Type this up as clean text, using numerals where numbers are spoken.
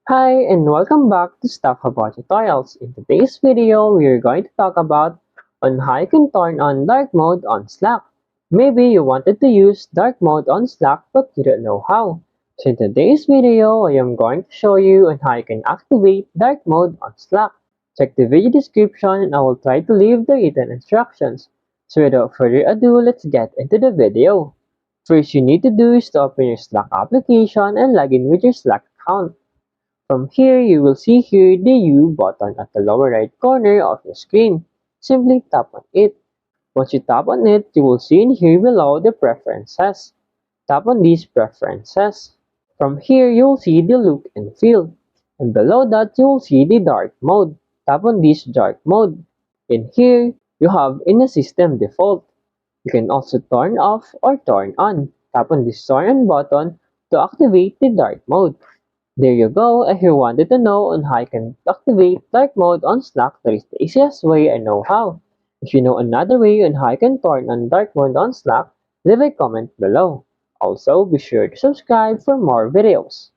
Hi and welcome back to Stuff About Tutorials. In today's video, we are going to talk about on how you can turn on dark mode on Slack. Maybe you wanted to use dark mode on Slack but you don't know how. So in today's video, I am going to show you on how you can activate dark mode on Slack. Check the video description and I will try to leave the written instructions. So without further ado, let's get into the video. First you need to do is to open your Slack application and log in with your Slack account. From here, you will see here the U button at the lower right corner of the screen. Simply tap on it. Once you tap on it, you will see in here below the preferences. Tap on these preferences. From here, you will see the look and feel. And below that, you will see the dark mode. Tap on this dark mode. In here, you have in the system default. You can also turn off or turn on. Tap on this turn on button to activate the dark mode. There you go. If you wanted to know on how you can activate dark mode on Slack, that is the easiest way I know how. If you know another way on how you can turn on dark mode on Slack, leave a comment below. Also, be sure to subscribe for more videos.